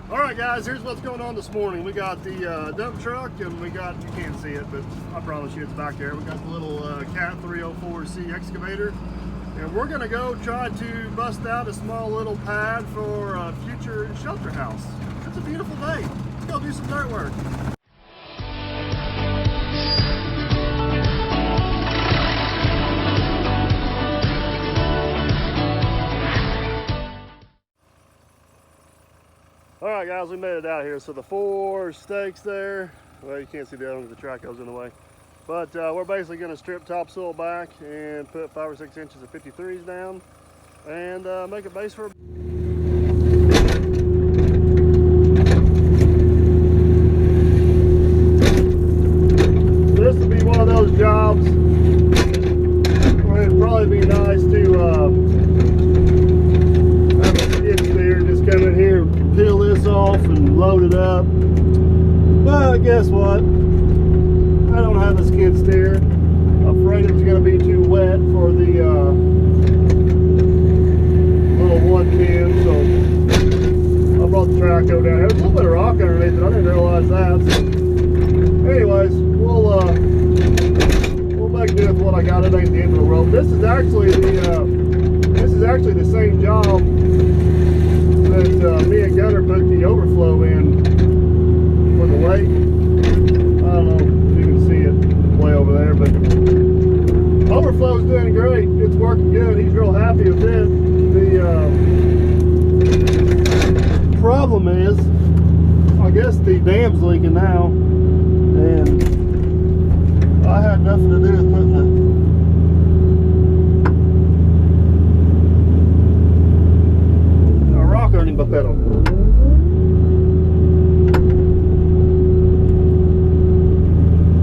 All right, guys, here's what's going on this morning. We got the dump truck, and we got, you can't see it, but I promise you it's back there. We got the little Cat 304C excavator, and we're gonna go try to bust out a small little pad for a future shelter house. It's a beautiful day. Let's go do some dirt work. All right, guys, we made it out here. So the 4 stakes there, well, you can't see the other one because the track goes in the way. But we're basically going to strip topsoil back and put 5 or 6 inches of 53s down and make a base for a... This would be one of those jobs where it'd probably be nice to have a skid steer just come in here, peel this off and load it up. But guess what? I don't have a skid steer. I'm afraid it was going to be too wet for the little 110, so I brought the track over down. There's a little bit of rock underneath it. I didn't realize that. So anyways, we'll make do with what I got. It ain't the end of the world. This is actually the same job that me and Gunner put the overflow in for the lake. I don't know if you can see it way over there, but overflow's doing great. It's working good. He's real happy with it. The problem is, I guess the dam's leaking now, and I had nothing to do with putting a rock underneath my pedal.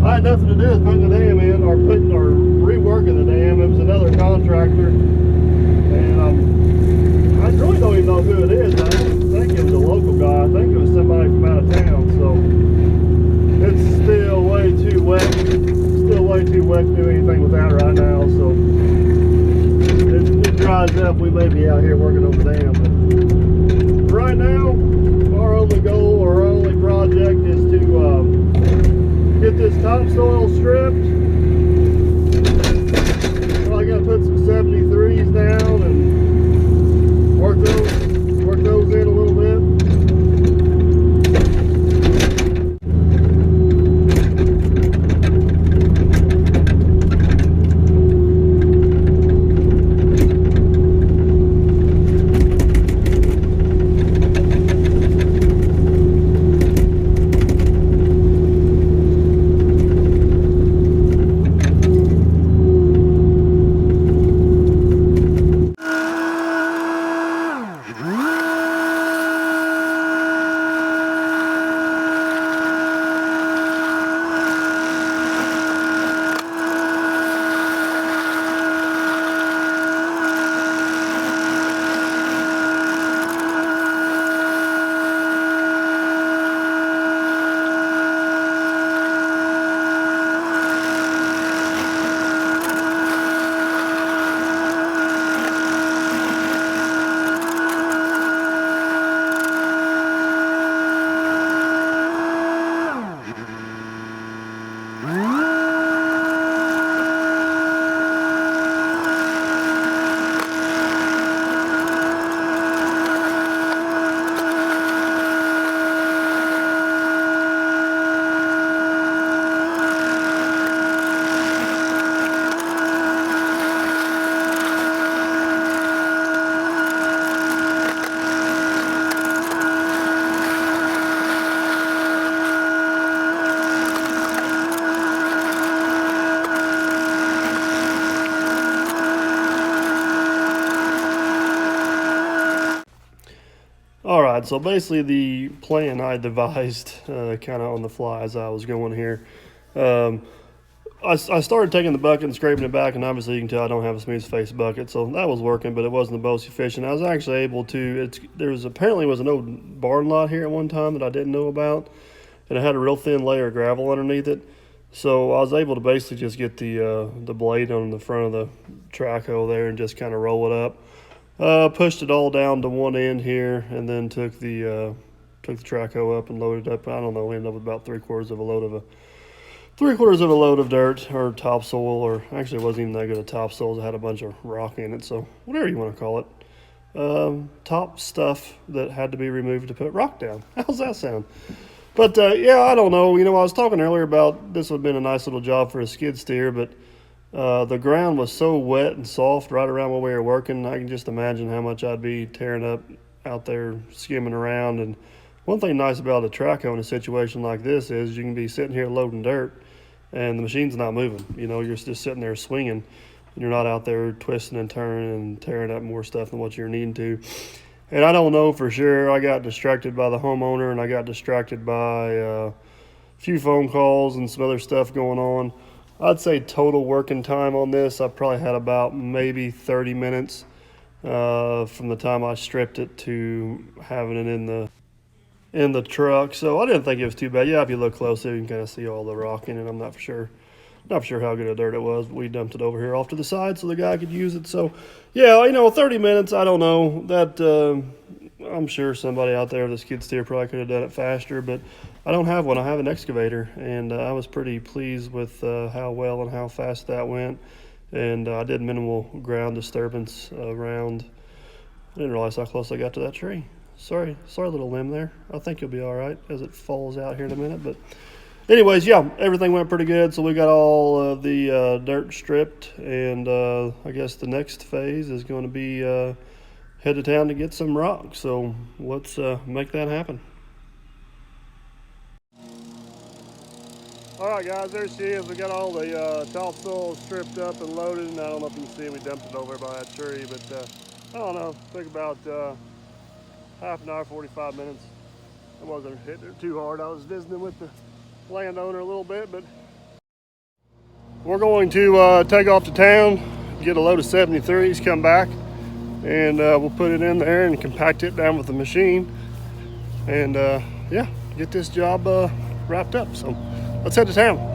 I had nothing to do with putting the dam in or reworking the dam. It was another contractor, and I really don't even know who it is. I think it was a local guy. I think it was somebody from out of town. So it's still way too wet. Still way too wet to do anything with that right now. So if it dries up, we may be out here working on the dam. But right now, our only goal or our only project is to get this topsoil stripped. Probably gotta put some 73s down and work those in a little bit. All right, so basically the plan I devised kind of on the fly as I was going here. I started taking the bucket and scraping it back, and obviously you can tell I don't have a smooth face bucket, so that was working, but it wasn't the most efficient. I was actually able to, apparently was an old barn lot here at one time that I didn't know about, and it had a real thin layer of gravel underneath it. So I was able to basically just get the blade on the front of the track hole there and just kind of roll it up. Pushed it all down to one end here, and then took the took the track hoe up and loaded up. I don't know, we ended up with about three-quarters of a load of dirt or topsoil, or actually it wasn't even that good of topsoil. It had a bunch of rock in it, so whatever you want to call it. Top stuff that had to be removed to put rock down. How's that sound? But yeah, I don't know. I was talking earlier about this would have been a nice little job for a skid steer, but the ground was so wet and soft right around where we were working. I can just imagine how much I'd be tearing up out there skimming around. And one thing nice about a track hoe in a situation like this is you can be sitting here loading dirt and the machine's not moving. You're just sitting there swinging. You're not out there twisting and turning and tearing up more stuff than what you're needing to. And I don't know for sure. I got distracted by the homeowner, and I got distracted by a few phone calls and some other stuff going on. I'd say total working time on this, I probably had about maybe 30 minutes from the time I stripped it to having it in the truck. So I didn't think it was too bad. Yeah, if you look closely, you can kind of see all the rock in it. I'm not for sure how good of dirt it was, but we dumped it over here off to the side so the guy could use it. So yeah, 30 minutes, I don't know. That I'm sure somebody out there with a skid steer probably could have done it faster, but I don't have one. I have an excavator, and I was pretty pleased with how well and how fast that went. And I did minimal ground disturbance around. I didn't realize how close I got to that tree. Sorry little limb there. I think you'll be all right as it falls out here in a minute. But anyways, yeah, everything went pretty good. So we got all of the dirt stripped, and I guess the next phase is going to be head to town to get some rock. So let's make that happen. All right, guys, there she is. We got all the topsoil stripped up and loaded, and I don't know if you can see we dumped it over by that tree, but I don't know, took about half an hour, 45 minutes. I wasn't hitting it too hard. I was visiting with the landowner a little bit, but we're going to take off to town, get a load of 73s, come back, and we'll put it in there and compact it down with the machine, and yeah, get this job wrapped up. So let's head to town.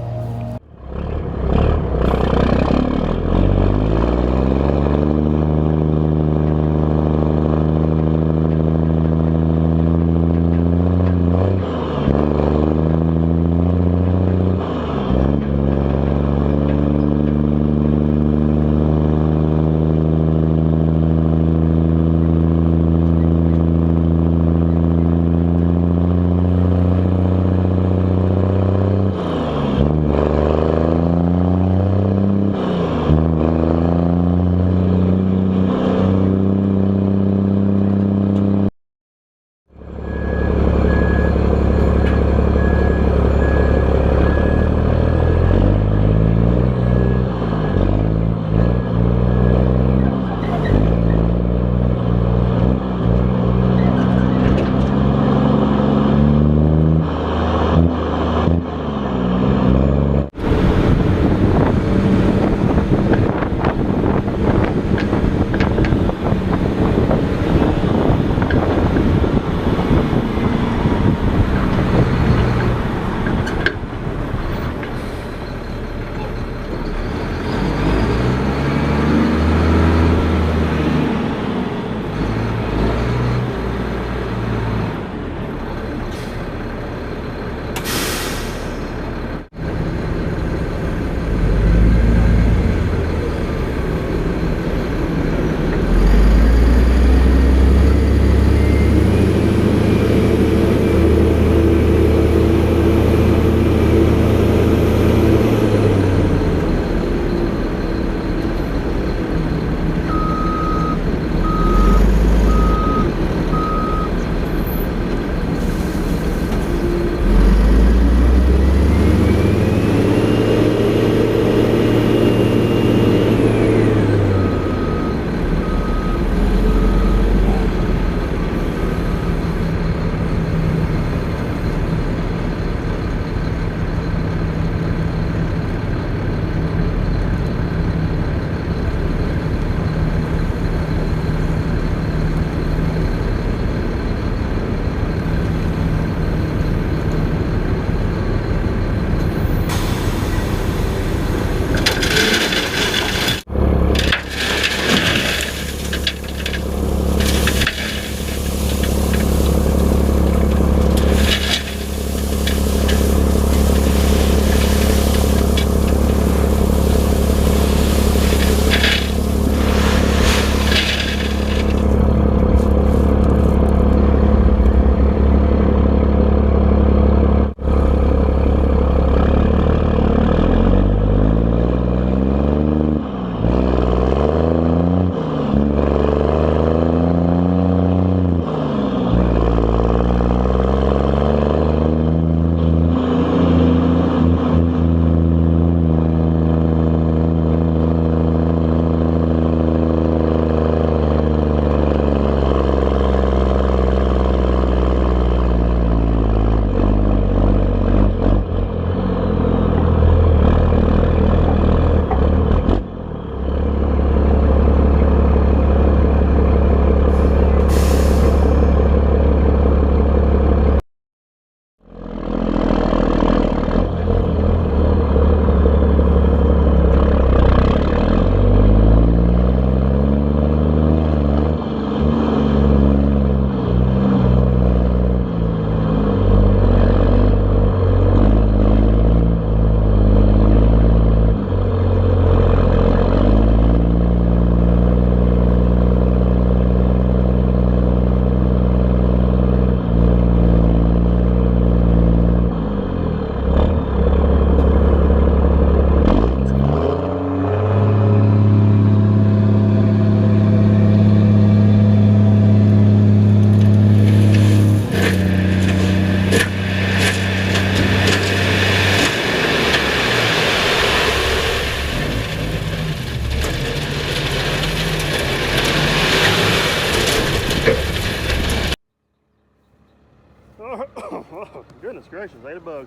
Oh, goodness gracious, ate a bug.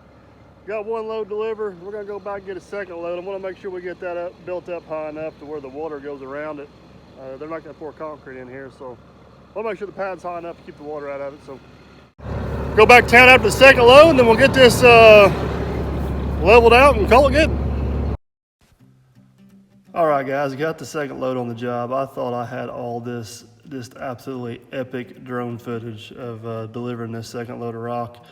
Got one load delivered. We're gonna go back and get a second load. I wanna make sure we get that built up high enough to where the water goes around it. They're not gonna pour concrete in here, so we'll make sure the pad's high enough to keep the water out of it. So go back to town after the second load, and then we'll get this leveled out and call it good. All right, guys, got the second load on the job. I thought I had all this just absolutely epic drone footage of delivering this second load of rock.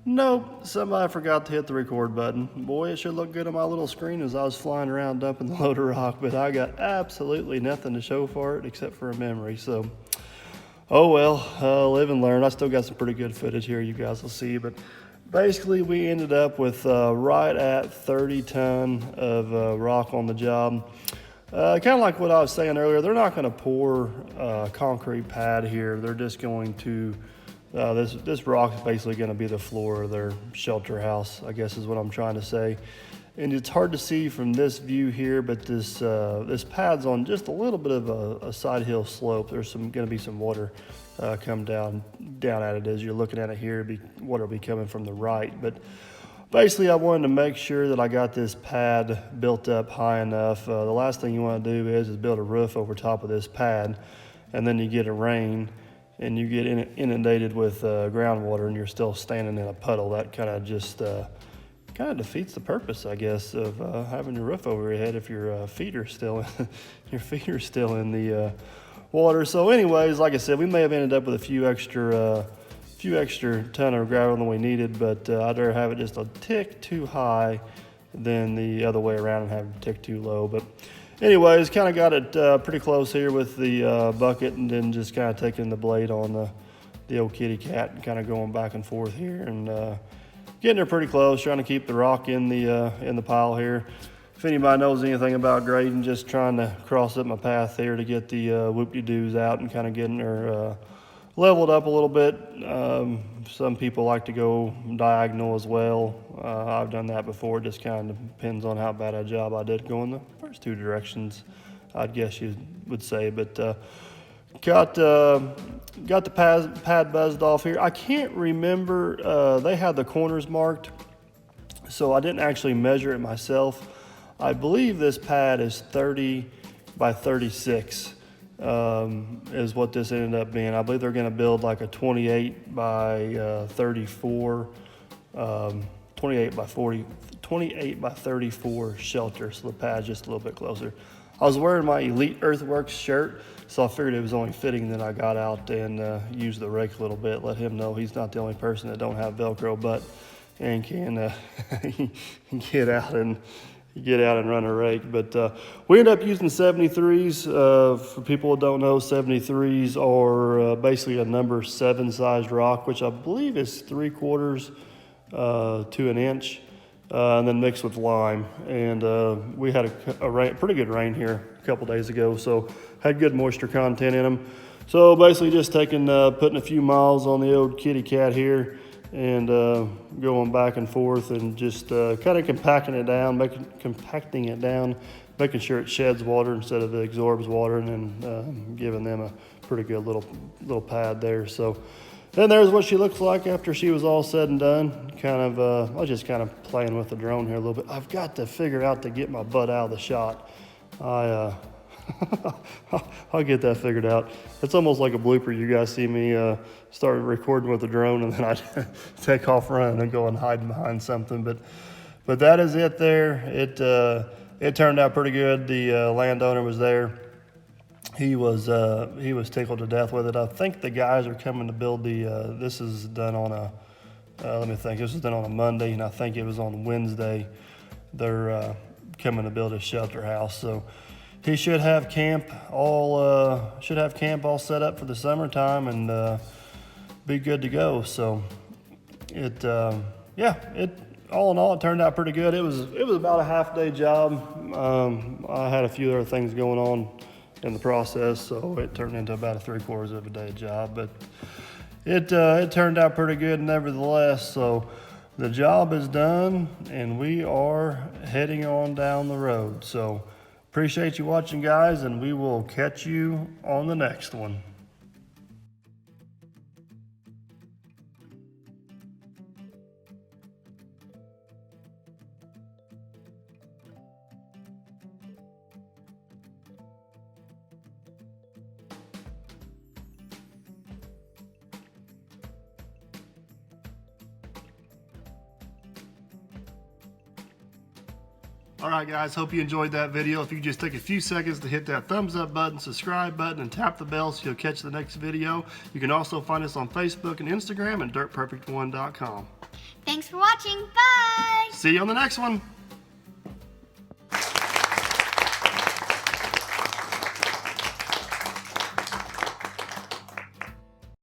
Nope, somebody forgot to hit the record button. Boy, it should look good on my little screen as I was flying around dumping the load of rock, but I got absolutely nothing to show for it except for a memory. So, oh well, live and learn. I still got some pretty good footage here, you guys will see, but basically we ended up with right at 30 ton of rock on the job. Kind of like what I was saying earlier, they're not going to pour a concrete pad here. They're just going to, this rock is basically going to be the floor of their shelter house, I guess is what I'm trying to say. And it's hard to see from this view here, but this pad's on just a little bit of a side hill slope. There's going to be some water come down at it as you're looking at it here. Water will be coming from the right, but basically I wanted to make sure that I got this pad built up high enough. The last thing you want to do is build a roof over top of this pad, and then you get a rain and you get inundated with groundwater and you're still standing in a puddle. That kind of just kind of defeats the purpose, I guess, of having your roof over your head if your feet are still in the water. So anyways, like I said, we may have ended up with a few extra ton of gravel than we needed, but I'd rather have it just a tick too high than the other way around and have it a tick too low. But anyways, kind of got it pretty close here with the bucket, and then just kind of taking the blade on the old kitty cat and kind of going back and forth here and getting there pretty close, trying to keep the rock in the pile here. If anybody knows anything about grading, just trying to cross up my path here to get the whoop-de-doos out and kind of getting her leveled up a little bit. Some people like to go diagonal as well. I've done that before. It just kind of depends on how bad a job I did going the first two directions, I'd guess you would say. But got the pad buzzed off here. I can't remember, they had the corners marked, so I didn't actually measure it myself. I believe this pad is 30 by 36 is what this ended up being. I believe they're going to build like a 28 by 34, 28 by 34 shelter, so the pad's just a little bit closer. I was wearing my Elite Earthworks shirt, so I figured it was only fitting that I got out and used the rake a little bit, let him know he's not the only person that don't have Velcro butt and can get out and run a rake. But we end up using 73s. For people that don't know, 73s are basically a number 7 sized rock, which I believe is 3/4 to an inch, and then mixed with lime. And we had a pretty good rain here a couple days ago, so had good moisture content in them. So basically just putting a few miles on the old kitty cat here and going back and forth and just kind of compacting it down, making sure it sheds water instead of it absorbs water, and then giving them a pretty good little pad there. So then there's what she looks like after she was all said and done. I was just kind of playing with the drone here a little bit. I've got to figure out to get my butt out of the shot. I'll get that figured out. It's almost like a blooper. You guys see me start recording with the drone and then I take off running and go and hide behind something. But that is it there. It turned out pretty good. The landowner was there. He was tickled to death with it. I think the guys are coming to build this is done on this was done on a Monday, and I think it was on Wednesday. They're coming to build a shelter house. So he should have camp all set up for the summertime and be good to go. So all in all, it turned out pretty good. It was about a half-day job. I had a few other things going on in the process, so it turned into about a 3/4 of a day job. But it turned out pretty good nevertheless. So the job is done, and we are heading on down the road. So appreciate you watching, guys, and we will catch you on the next one. All right, guys, hope you enjoyed that video. If you just take a few seconds to hit that thumbs up button, subscribe button, and tap the bell so you'll catch the next video. You can also find us on Facebook and Instagram and dirtperfect1.com. Thanks for watching. Bye. See you on the next one.